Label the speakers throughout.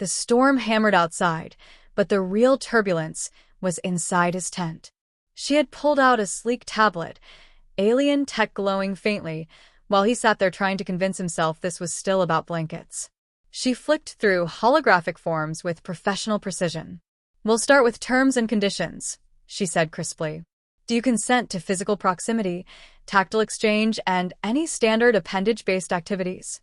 Speaker 1: The storm hammered outside, but the real turbulence was inside his tent. She had pulled out a sleek tablet, alien tech glowing faintly, while he sat there trying to convince himself this was still about blankets. She flicked through holographic forms with professional precision. "We'll start with terms and conditions," she said crisply. "Do you consent to physical proximity, tactile exchange, and any standard appendage-based activities?"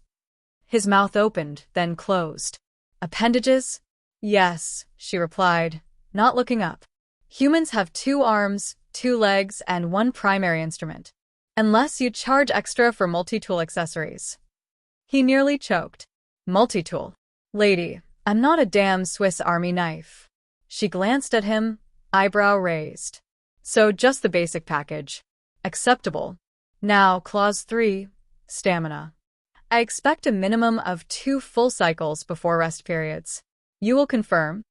Speaker 1: His mouth opened, then closed. "Appendages?" "Yes," she replied, not looking up. "Humans have 2 arms, 2 legs, and 1 primary instrument. Unless you charge extra for multi-tool accessories." He nearly choked. "Multi-tool? Lady, I'm not a damn Swiss Army knife." She glanced at him, eyebrow raised. "So just the basic package. Acceptable. Now, clause 3, stamina. I expect a minimum of 2 full cycles before rest periods. You will confirm?"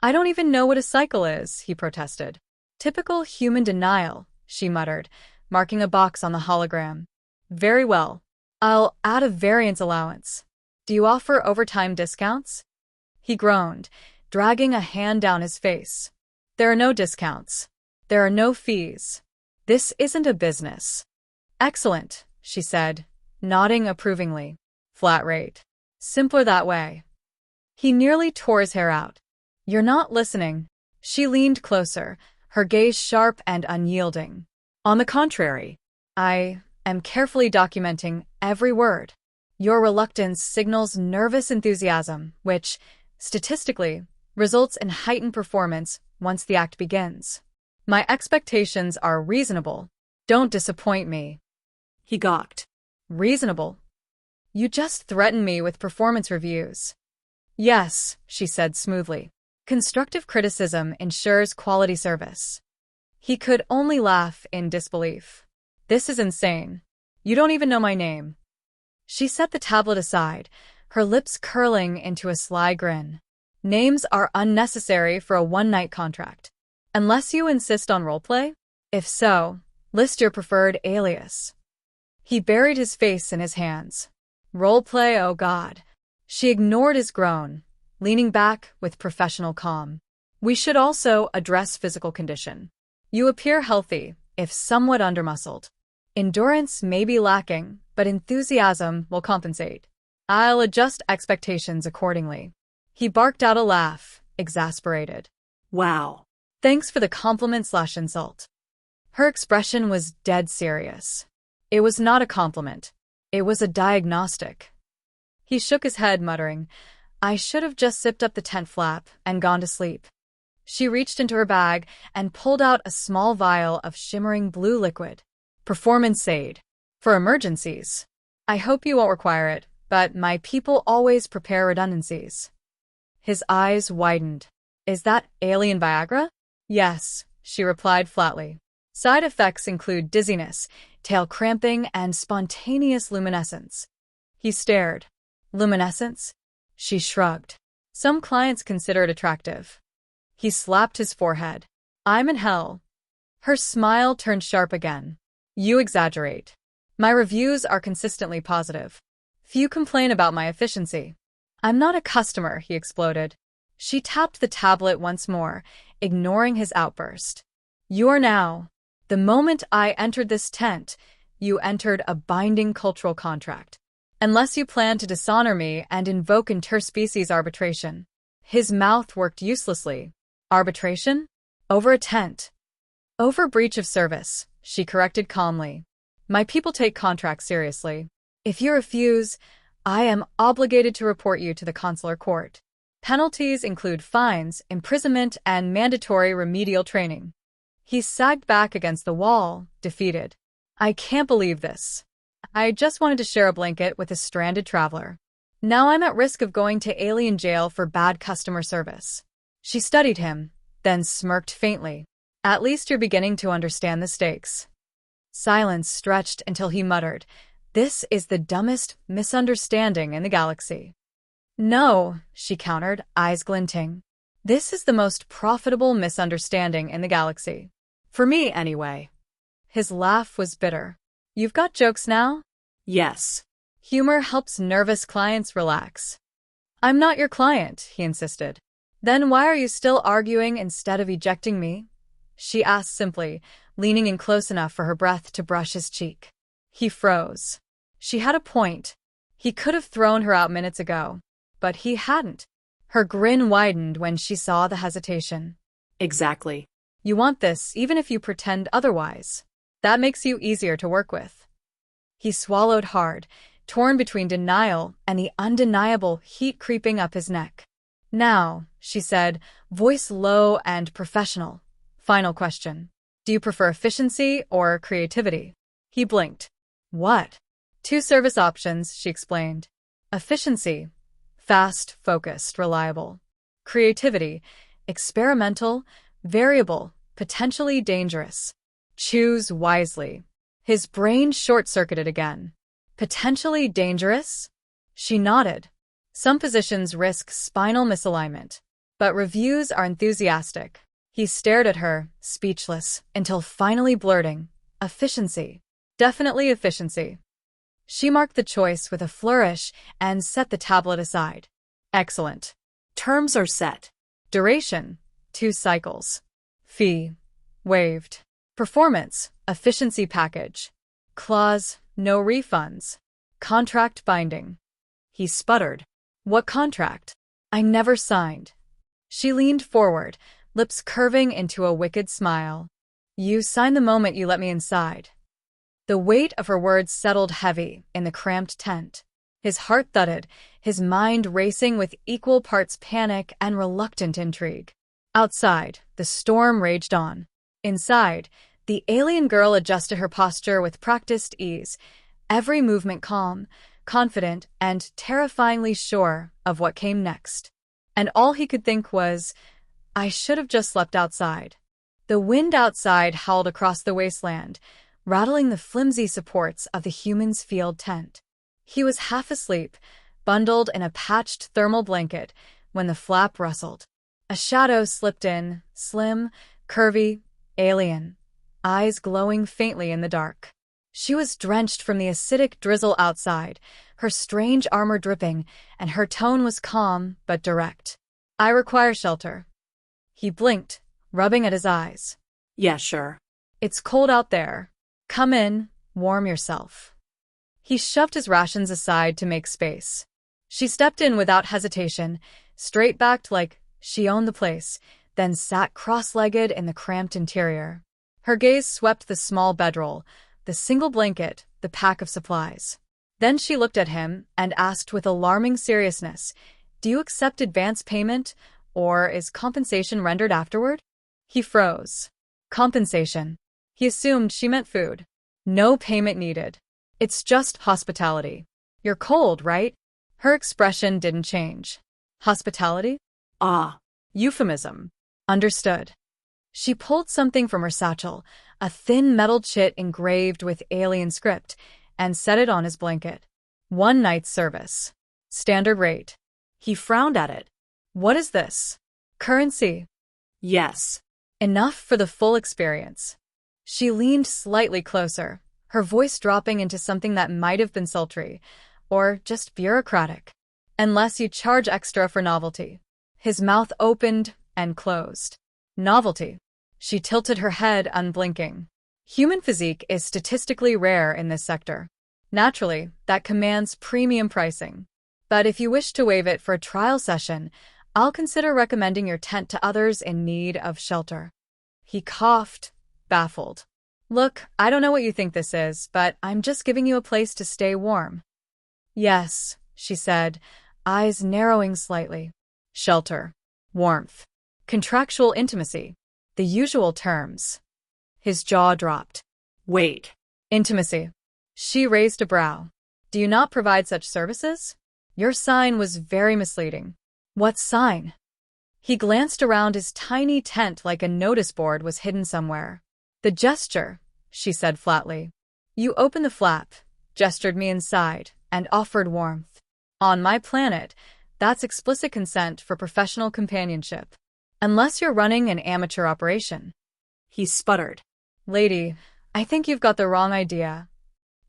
Speaker 1: "I don't even know what a cycle is," he protested. "Typical human denial," she muttered, marking a box on the hologram. "Very well. I'll add a variance allowance. Do you offer overtime discounts?" He groaned, dragging a hand down his face. "There are no discounts. There are no fees. This isn't a business." "Excellent," she said, nodding approvingly. "Flat rate. Simpler that way." He nearly tore his hair out. "You're not listening." She leaned closer, her gaze sharp and unyielding. "On the contrary, I am carefully documenting every word. Your reluctance signals nervous enthusiasm, which, statistically, results in heightened performance once the act begins. My expectations are reasonable. Don't disappoint me." He gawked. "Reasonable? You just threatened me with performance reviews." "Yes," she said smoothly. "Constructive criticism ensures quality service." He could only laugh in disbelief. "This is insane. You don't even know my name." She set the tablet aside, her lips curling into a sly grin. "Names are unnecessary for a one-night contract. Unless you insist on roleplay? If so, list your preferred alias." He buried his face in his hands. "Roleplay, oh God." She ignored his groan, leaning back with professional calm. "We should also address physical condition. You appear healthy, if somewhat undermuscled. Endurance may be lacking, but enthusiasm will compensate. I'll adjust expectations accordingly." He barked out a laugh, exasperated. "Wow. Thanks for the compliment/insult." Her expression was dead serious. It was not a compliment. It was a diagnostic. He shook his head, muttering, "I should have just zipped up the tent flap and gone to sleep." She reached into her bag and pulled out a small vial of shimmering blue liquid. "Performance aid. For emergencies. I hope you won't require it, but my people always prepare redundancies." His eyes widened. "Is that alien Viagra?" "Yes," she replied flatly. "Side effects include dizziness, tail cramping, and spontaneous luminescence." He stared. "Luminescence?" She shrugged. "Some clients consider it attractive." He slapped his forehead. "I'm in hell." Her smile turned sharp again. "You exaggerate. My reviews are consistently positive. Few complain about my efficiency." "I'm not a customer," he exploded. She tapped the tablet once more, ignoring his outburst. "You are now. The moment I entered this tent, you entered a binding cultural contract. Unless you plan to dishonor me and invoke interspecies arbitration." His mouth worked uselessly. "Arbitration? Over a tent." "Over breach of service," she corrected calmly. "My people take contracts seriously. If you refuse, I am obligated to report you to the consular court. Penalties include fines, imprisonment, and mandatory remedial training." He sagged back against the wall, defeated. "I can't believe this. I just wanted to share a blanket with a stranded traveler. Now I'm at risk of going to alien jail for bad customer service." She studied him, then smirked faintly. "At least you're beginning to understand the stakes." Silence stretched until he muttered, "This is the dumbest misunderstanding in the galaxy." "No," she countered, eyes glinting. "This is the most profitable misunderstanding in the galaxy. For me, anyway." His laugh was bitter. "You've got jokes now?" "Yes." "Humor helps nervous clients relax." I'm not your client, he insisted. Then why are you still arguing instead of ejecting me? She asked simply, leaning in close enough for her breath to brush his cheek. He froze. She had a point. He could have thrown her out minutes ago, but he hadn't. Her grin widened when she saw the hesitation.
Speaker 2: Exactly.
Speaker 1: You want this even if you pretend otherwise. That makes you easier to work with. He swallowed hard, torn between denial and the undeniable heat creeping up his neck. Now, she said, voice low and professional. Final question. Do you prefer efficiency or creativity? He blinked. What? 2 service options, she explained. Efficiency. Fast, focused, reliable. Creativity. Experimental, variable, potentially dangerous. Choose wisely. His brain short-circuited again. Potentially dangerous? She nodded. Some positions risk spinal misalignment, but reviews are enthusiastic. He stared at her, speechless, until finally blurting, efficiency. Definitely efficiency. She marked the choice with a flourish and set the tablet aside. Excellent.
Speaker 2: Terms are set.
Speaker 1: Duration, 2 cycles. Fee, waived. Performance, efficiency package. Clause, no refunds. Contract binding. He sputtered. What contract? I never signed. She leaned forward, lips curving into a wicked smile. You sign the moment you let me inside. The weight of her words settled heavy in the cramped tent. His heart thudded, his mind racing with equal parts panic and reluctant intrigue. Outside, the storm raged on. Inside, the alien girl adjusted her posture with practiced ease, every movement calm, confident, and terrifyingly sure of what came next. And all he could think was, I should have just slept outside. The wind outside howled across the wasteland, rattling the flimsy supports of the human's field tent. He was half asleep, bundled in a patched thermal blanket, when the flap rustled. A shadow slipped in, slim, curvy, alien, eyes glowing faintly in the dark. She was drenched from the acidic drizzle outside, her strange armor dripping, and her tone was calm but direct. I require shelter. He blinked, rubbing at his eyes.
Speaker 2: Yeah, sure.
Speaker 1: It's cold out there. Come in, warm yourself. He shoved his rations aside to make space. She stepped in without hesitation, straight-backed like she owned the place, then sat cross-legged in the cramped interior. Her gaze swept the small bedroll, the single blanket, the pack of supplies. Then she looked at him and asked with alarming seriousness, Do you accept advance payment, or is compensation rendered afterward? He froze. Compensation. He assumed she meant food. No payment needed. It's just hospitality. You're cold, right? Her expression didn't change. Hospitality?
Speaker 2: Ah.
Speaker 1: Euphemism. Understood. She pulled something from her satchel, a thin metal chit engraved with alien script, and set it on his blanket. 1 night's service. Standard rate. He frowned at it. What is this? Currency.
Speaker 2: Yes.
Speaker 1: Enough for the full experience. She leaned slightly closer, her voice dropping into something that might have been sultry, or just bureaucratic. Unless you charge extra for novelty. His mouth opened and closed. Novelty. She tilted her head, unblinking. Human physique is statistically rare in this sector. Naturally, that commands premium pricing. But if you wish to waive it for a trial session, I'll consider recommending your tent to others in need of shelter. He coughed, baffled. Look, I don't know what you think this is, but I'm just giving you a place to stay warm. Yes, she said, eyes narrowing slightly. Shelter. Warmth. Contractual intimacy. The usual terms. His jaw dropped.
Speaker 2: Wait.
Speaker 1: Intimacy. She raised a brow. Do you not provide such services? Your sign was very misleading. What sign? He glanced around his tiny tent like a notice board was hidden somewhere. The gesture, she said flatly. You opened the flap, gestured me inside, and offered warmth. On my planet, that's explicit consent for professional companionship. Unless you're running an amateur operation.
Speaker 2: He sputtered.
Speaker 1: Lady, I think you've got the wrong idea.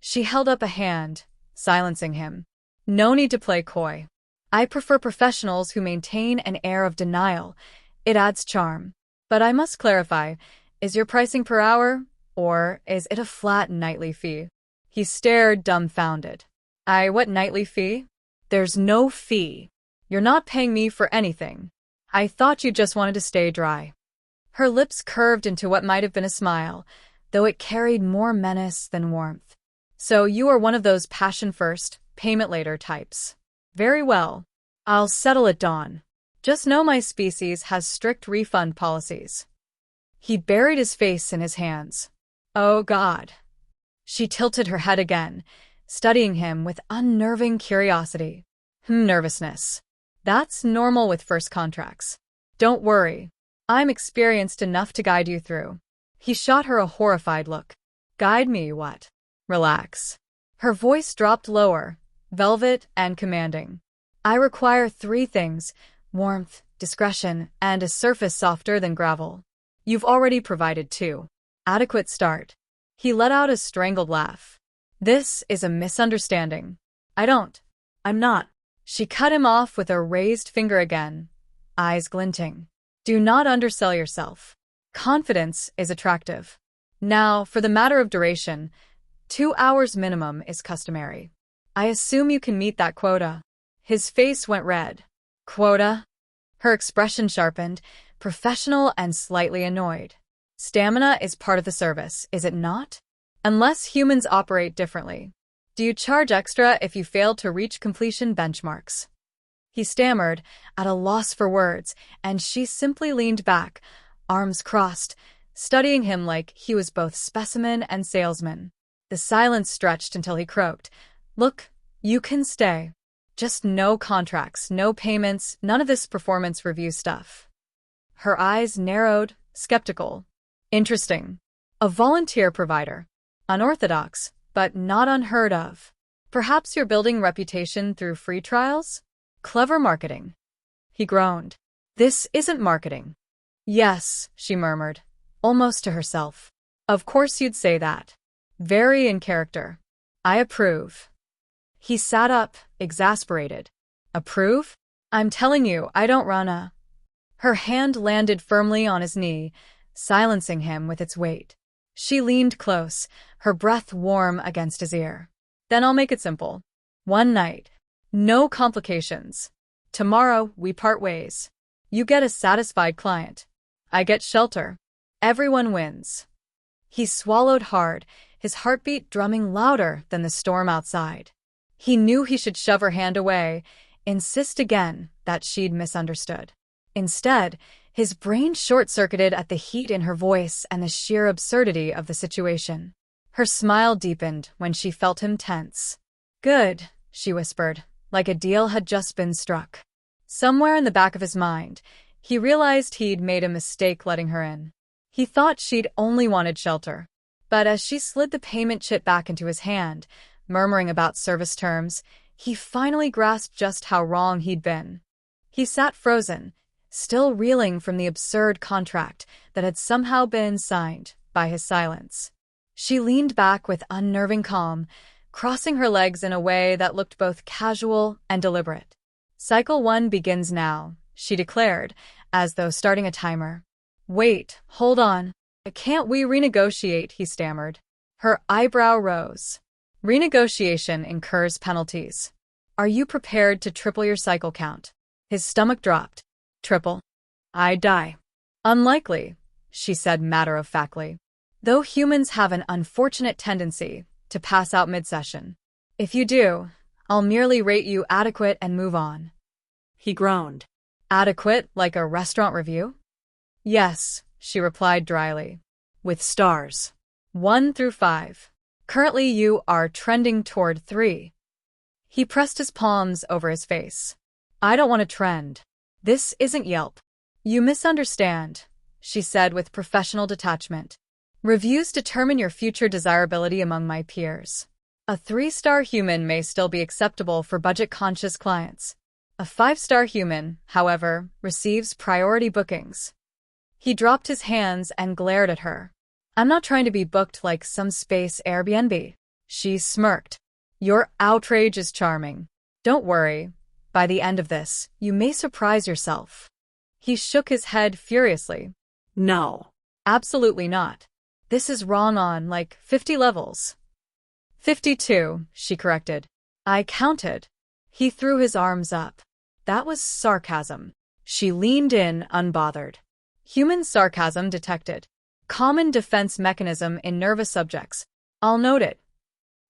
Speaker 1: She held up a hand, silencing him. No need to play coy. I prefer professionals who maintain an air of denial. It adds charm. But I must clarify, is your pricing per hour, or is it a flat nightly fee? He stared dumbfounded. What nightly fee? There's no fee. You're not paying me for anything. I thought you just wanted to stay dry. Her lips curved into what might have been a smile, though it carried more menace than warmth. So you are one of those passion first, payment later types. Very well. I'll settle at dawn. Just know my species has strict refund policies. He buried his face in his hands. Oh God. She tilted her head again, studying him with unnerving curiosity. Nervousness. That's normal with first contracts. Don't worry. I'm experienced enough to guide you through. He shot her a horrified look. Guide me, what? Relax. Her voice dropped lower, velvet and commanding. I require 3 things: warmth, discretion, and a surface softer than gravel. You've already provided 2. Adequate start. He let out a strangled laugh. This is a misunderstanding. I'm not. She cut him off with a raised finger again, eyes glinting. Do not undersell yourself. Confidence is attractive. Now, for the matter of duration, 2 hours minimum is customary. I assume you can meet that quota. His face went red. Quota? Her expression sharpened, professional and slightly annoyed. Stamina is part of the service, is it not? Unless humans operate differently. Do you charge extra if you fail to reach completion benchmarks? He stammered, at a loss for words, and she simply leaned back, arms crossed, studying him like he was both specimen and salesman. The silence stretched until he croaked. Look, you can stay. Just no contracts, no payments, none of this performance review stuff. Her eyes narrowed, skeptical. Interesting. A volunteer provider. Unorthodox, but not unheard of. Perhaps you're building reputation through free trials? Clever marketing. He groaned. This isn't marketing. Yes, she murmured, almost to herself. Of course you'd say that. Very in character. I approve. He sat up, exasperated. Approve? I'm telling you, I don't run a... Her hand landed firmly on his knee, silencing him with its weight. She leaned close, her breath warm against his ear. Then I'll make it simple. 1 night. No complications. Tomorrow, we part ways. You get a satisfied client. I get shelter. Everyone wins. He swallowed hard, his heartbeat drumming louder than the storm outside. He knew he should shove her hand away, insist again that she'd misunderstood. Instead, his brain short-circuited at the heat in her voice and the sheer absurdity of the situation. Her smile deepened when she felt him tense. Good, she whispered, like a deal had just been struck. Somewhere in the back of his mind, he realized he'd made a mistake letting her in. He thought she'd only wanted shelter. But as she slid the payment chit back into his hand, murmuring about service terms, he finally grasped just how wrong he'd been. He sat frozen, still reeling from the absurd contract that had somehow been signed by his silence. She leaned back with unnerving calm, crossing her legs in a way that looked both casual and deliberate. Cycle 1 begins now, she declared, as though starting a timer. Wait, hold on. Can't we renegotiate? He stammered. Her eyebrow rose. Renegotiation incurs penalties. Are you prepared to triple your cycle count? His stomach dropped. Triple? I'd die. Unlikely, she said matter-of-factly. Though humans have an unfortunate tendency to pass out mid-session. If you do, I'll merely rate you adequate and move on. He groaned. Adequate, like a restaurant review? Yes, she replied dryly. With stars. 1 through 5. Currently you are trending toward 3. He pressed his palms over his face. I don't want to trend. This isn't Yelp. You misunderstand, she said with professional detachment. Reviews determine your future desirability among my peers. A 3-star human may still be acceptable for budget-conscious clients. A 5-star human, however, receives priority bookings. He dropped his hands and glared at her. I'm not trying to be booked like some space Airbnb. She smirked. Your outrage is charming. Don't worry. By the end of this, you may surprise yourself. He shook his head furiously.
Speaker 2: No.
Speaker 1: Absolutely not. This is wrong on, 50 levels. 52, she corrected. I counted. He threw his arms up. That was sarcasm. She leaned in, unbothered. Human sarcasm detected. Common defense mechanism in nervous subjects. I'll note it.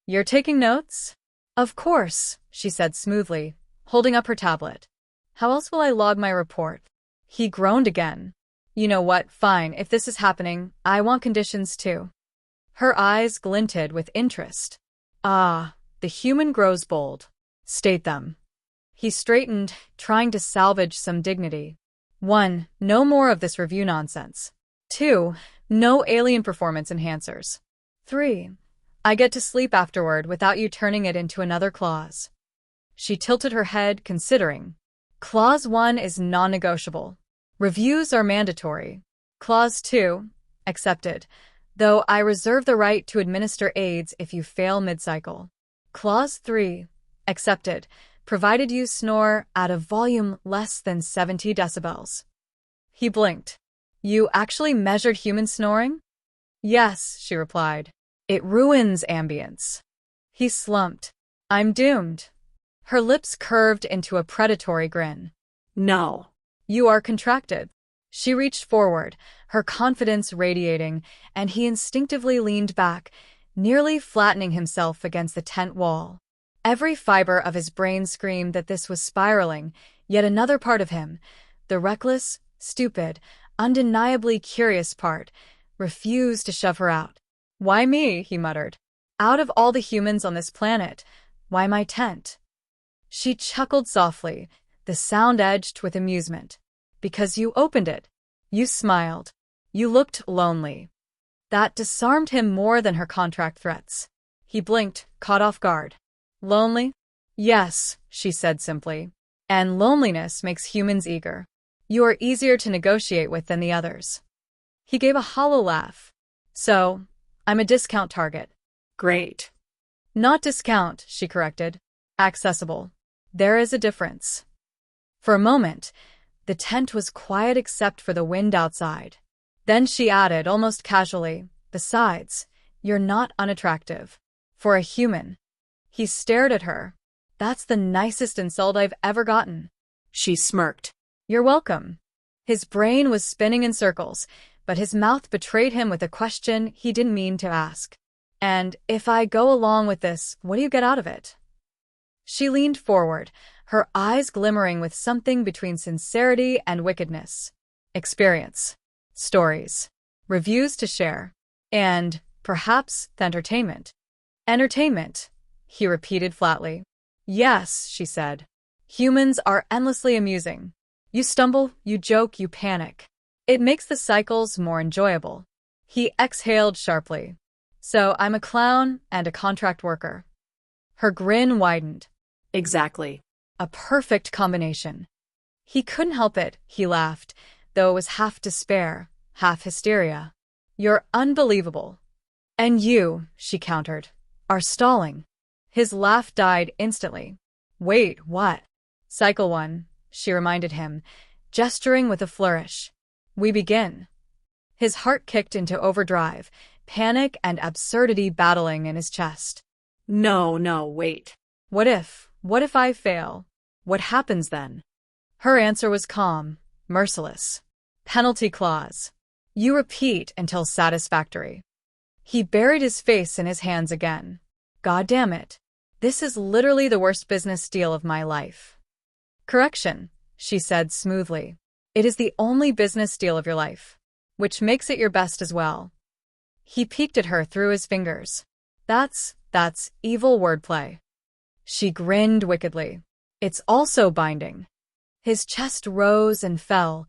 Speaker 1: You're taking notes? Of course, she said smoothly, holding up her tablet. How else will I log my report? He groaned again. You know what, fine, if this is happening, I want conditions too. Her eyes glinted with interest. Ah, the human grows bold. State them. He straightened, trying to salvage some dignity. 1. No more of this review nonsense. 2. No alien performance enhancers. 3. I get to sleep afterward without you turning it into another clause. She tilted her head, considering. Clause 1 is non-negotiable. Reviews are mandatory. Clause 2, accepted, though I reserve the right to administer aids if you fail mid-cycle. Clause 3, accepted, provided you snore at a volume less than 70 decibels. He blinked. You actually measured human snoring? Yes, she replied. It ruins ambience. He slumped. I'm doomed. Her lips curved into a predatory grin.
Speaker 2: No.
Speaker 1: You are contracted. She reached forward, her confidence radiating, and he instinctively leaned back, nearly flattening himself against the tent wall. Every fiber of his brain screamed that this was spiraling, yet another part of him, the reckless, stupid, undeniably curious part, refused to shove her out. Why me? He muttered. Out of all the humans on this planet, why my tent? She chuckled softly, the sound edged with amusement. Because you opened it. You smiled. You looked lonely. That disarmed him more than her contract threats. He blinked, caught off guard. Lonely? Yes, she said simply. And loneliness makes humans eager. You are easier to negotiate with than the others. He gave a hollow laugh. So, I'm a discount target.
Speaker 2: Great.
Speaker 1: Not discount, she corrected. Accessible. There is a difference. For a moment, the tent was quiet except for the wind outside. Then she added, almost casually, besides, you're not unattractive. For a human. He stared at her. That's the nicest insult I've ever gotten.
Speaker 2: She smirked.
Speaker 1: You're welcome. His brain was spinning in circles, but his mouth betrayed him with a question he didn't mean to ask. And if I go along with this, what do you get out of it? She leaned forward, her eyes glimmering with something between sincerity and wickedness. Experience. Stories. Reviews to share. And, perhaps, entertainment. Entertainment, he repeated flatly. Yes, she said. Humans are endlessly amusing. You stumble, you joke, you panic. It makes the cycles more enjoyable. He exhaled sharply. So I'm a clown and a contract worker. Her grin widened.
Speaker 2: Exactly.
Speaker 1: A perfect combination. He couldn't help it, he laughed, though it was half despair, half hysteria. You're unbelievable. And you, she countered, are stalling. His laugh died instantly. Wait, what? Cycle 1, she reminded him, gesturing with a flourish. We begin. His heart kicked into overdrive, panic and absurdity battling in his chest.
Speaker 2: No, wait.
Speaker 1: What if I fail? What happens then? Her answer was calm, merciless. Penalty clause. You repeat until satisfactory. He buried his face in his hands again. God damn it. This is literally the worst business deal of my life. Correction, she said smoothly. It is the only business deal of your life, which makes it your best as well. He peeked at her through his fingers. That's evil wordplay. She grinned wickedly. It's also binding. His chest rose and fell,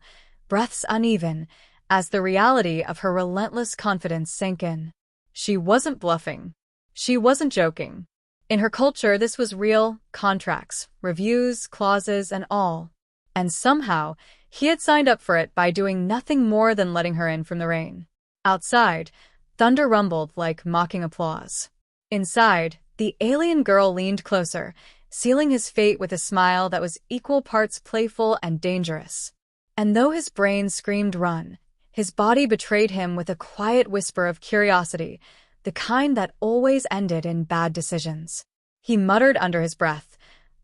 Speaker 1: breaths uneven, as the reality of her relentless confidence sank in. She wasn't bluffing. She wasn't joking. In her culture, this was real, contracts, reviews, clauses, and all. And somehow, he had signed up for it by doing nothing more than letting her in from the rain. Outside, thunder rumbled like mocking applause. Inside, the alien girl leaned closer, sealing his fate with a smile that was equal parts playful and dangerous. And though his brain screamed run, his body betrayed him with a quiet whisper of curiosity, the kind that always ended in bad decisions. He muttered under his breath,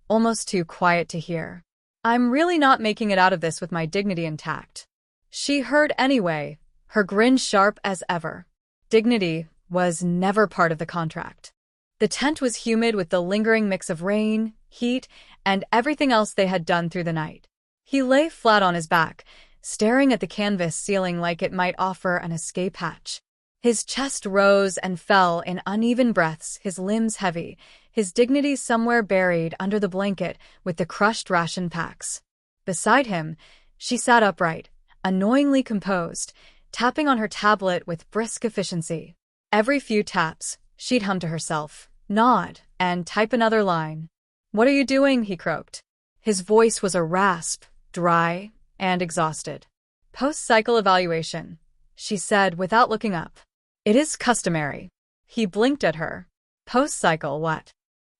Speaker 1: almost too quiet to hear, "I'm really not making it out of this with my dignity intact." She heard anyway, her grin sharp as ever. Dignity was never part of the contract. The tent was humid with the lingering mix of rain, heat, and everything else they had done through the night. He lay flat on his back, staring at the canvas ceiling like it might offer an escape hatch. His chest rose and fell in uneven breaths, his limbs heavy, his dignity somewhere buried under the blanket with the crushed ration packs. Beside him, she sat upright, annoyingly composed, tapping on her tablet with brisk efficiency. Every few taps, she'd hum to herself, nod, and type another line. "What are you doing?" he croaked. His voice was a rasp, dry, and exhausted. "Post-cycle evaluation," she said without looking up. "It is customary." He blinked at her. "Post-cycle what?"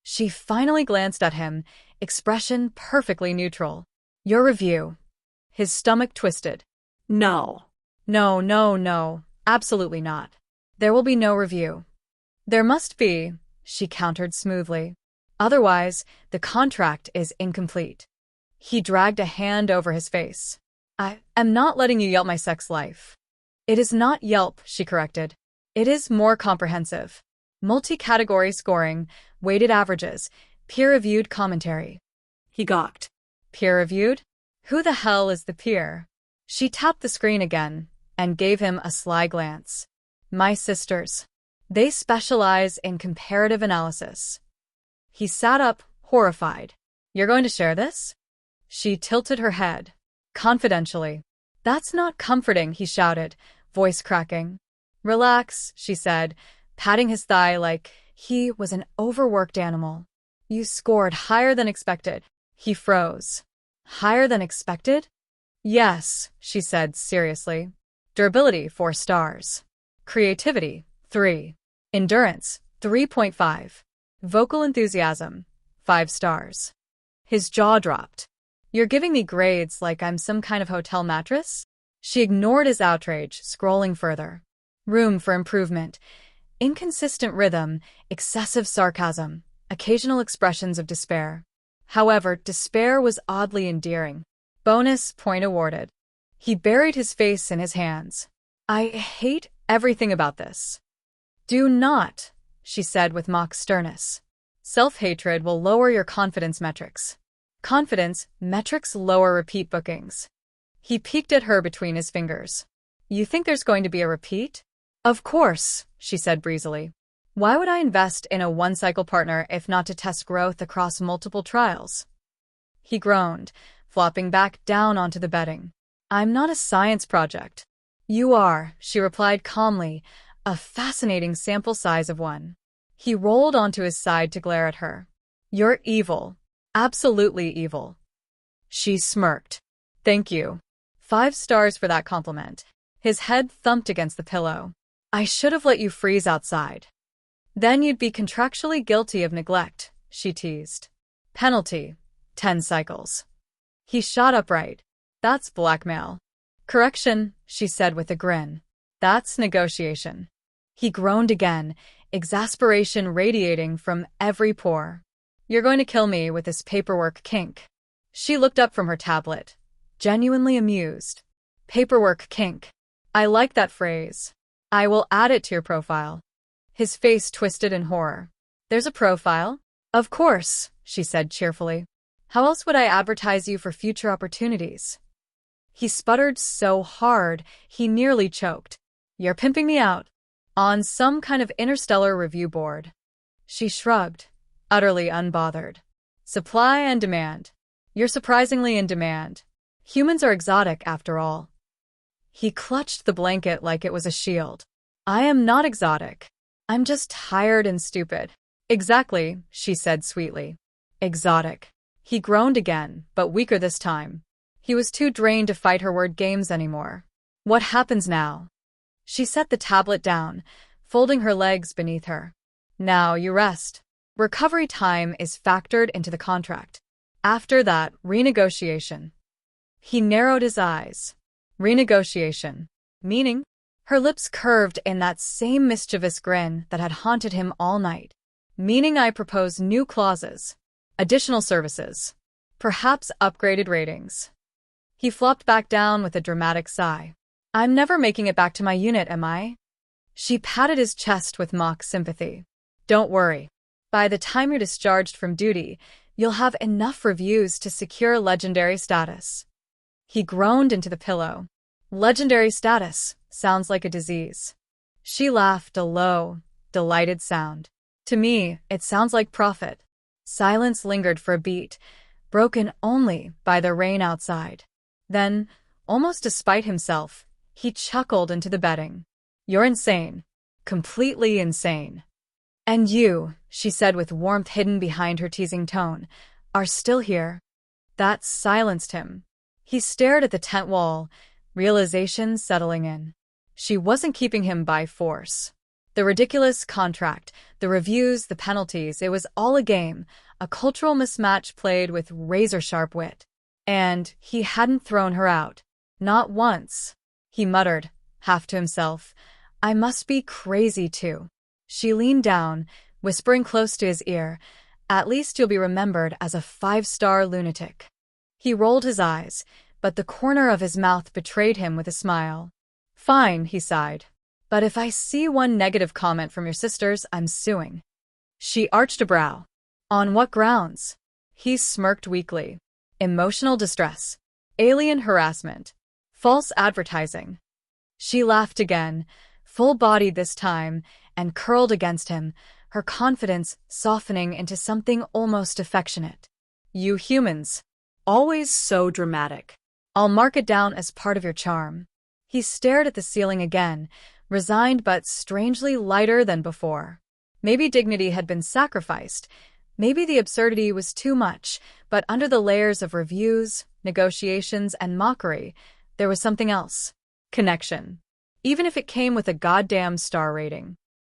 Speaker 1: She finally glanced at him, expression perfectly neutral. "Your review." His stomach twisted.
Speaker 2: No.
Speaker 1: No, no, no, absolutely not. There will be no review. "There must be," she countered smoothly. "Otherwise, the contract is incomplete." He dragged a hand over his face. "I am not letting you yelp my sex life." "It is not Yelp," she corrected. "It is more comprehensive. Multi-category scoring, weighted averages, peer-reviewed commentary."
Speaker 2: He gawked.
Speaker 1: "Peer-reviewed? Who the hell is the peer?" She tapped the screen again and gave him a sly glance. "My sisters. They specialize in comparative analysis." He sat up, horrified. "You're going to share this?" She tilted her head. "Confidentially." "That's not comforting," he shouted, voice cracking. "Relax," she said, patting his thigh like he was an overworked animal. "You scored higher than expected." He froze. "Higher than expected?" "Yes," she said seriously. "Durability, 4 stars. Creativity, 3. Endurance, 3.5. Vocal enthusiasm, 5 stars. His jaw dropped. "You're giving me grades like I'm some kind of hotel mattress?" She ignored his outrage, scrolling further. Room for improvement. Inconsistent rhythm, excessive sarcasm, occasional expressions of despair. However, despair was oddly endearing. Bonus point awarded. He buried his face in his hands. "I hate everything about this." "Do not," she said with mock sternness. "Self-hatred will lower your confidence metrics. Confidence metrics lower repeat bookings." He peeked at her between his fingers. "You think there's going to be a repeat?" "Of course," she said breezily. "Why would I invest in a one-cycle partner if not to test growth across multiple trials?" He groaned, flopping back down onto the bedding. "I'm not a science project." "You are," she replied calmly, a fascinating sample size of one. He rolled onto his side to glare at her. "You're evil. Absolutely evil." She smirked. "Thank you. 5 stars for that compliment." His head thumped against the pillow. "I should have let you freeze outside." "Then you'd be contractually guilty of neglect," she teased. "Penalty, 10 cycles." He shot upright. "That's blackmail." "Correction," she said with a grin. "That's negotiation." He groaned again, exasperation radiating from every pore. "You're going to kill me with this paperwork kink." She looked up from her tablet, genuinely amused. "Paperwork kink. I like that phrase. I will add it to your profile." His face twisted in horror. "There's a profile?" "Of course," she said cheerfully. "How else would I advertise you for future opportunities?" He sputtered so hard, he nearly choked. "You're pimping me out." "On some kind of interstellar review board." She shrugged, utterly unbothered. "Supply and demand. You're surprisingly in demand. Humans are exotic, after all." He clutched the blanket like it was a shield. "I am not exotic. I'm just tired and stupid." "Exactly," she said sweetly. "Exotic." He groaned again, but weaker this time. He was too drained to fight her word games anymore. "What happens now?" She set the tablet down, folding her legs beneath her. "Now you rest." Recovery time is factored into the contract. After that, renegotiation. He narrowed his eyes. Renegotiation. Meaning? Her lips curved in that same mischievous grin that had haunted him all night. Meaning I propose new clauses. Additional services. Perhaps upgraded ratings. He flopped back down with a dramatic sigh. I'm never making it back to my unit, am I? She patted his chest with mock sympathy. Don't worry. By the time you're discharged from duty, you'll have enough reviews to secure legendary status. He groaned into the pillow. Legendary status sounds like a disease. She laughed a low, delighted sound. To me, it sounds like profit. Silence lingered for a beat, broken only by the rain outside. Then, almost despite himself, he chuckled into the bedding. You're insane. Completely insane. And you, she said with warmth hidden behind her teasing tone, are still here. That silenced him. He stared at the tent wall, realization settling in. She wasn't keeping him by force. The ridiculous contract, the reviews, the penalties, it was all a game, a cultural mismatch played with razor-sharp wit. And he hadn't thrown her out. Not once. He muttered, half to himself, I must be crazy too. She leaned down, whispering close to his ear, at least you'll be remembered as a 5-star lunatic. He rolled his eyes, but the corner of his mouth betrayed him with a smile. Fine, he sighed. But if I see one negative comment from your sisters, I'm suing. She arched a brow. On what grounds? He smirked weakly. Emotional distress. Alien harassment. False advertising. She laughed again, full-bodied this time, and curled against him, her confidence softening into something almost affectionate. You humans.
Speaker 2: Always so dramatic.
Speaker 1: I'll mark it down as part of your charm. He stared at the ceiling again, resigned but strangely lighter than before. Maybe dignity had been sacrificed. Maybe the absurdity was too much, but under the layers of reviews, negotiations, and mockery, there was something else. Connection. Even if it came with a goddamn star rating.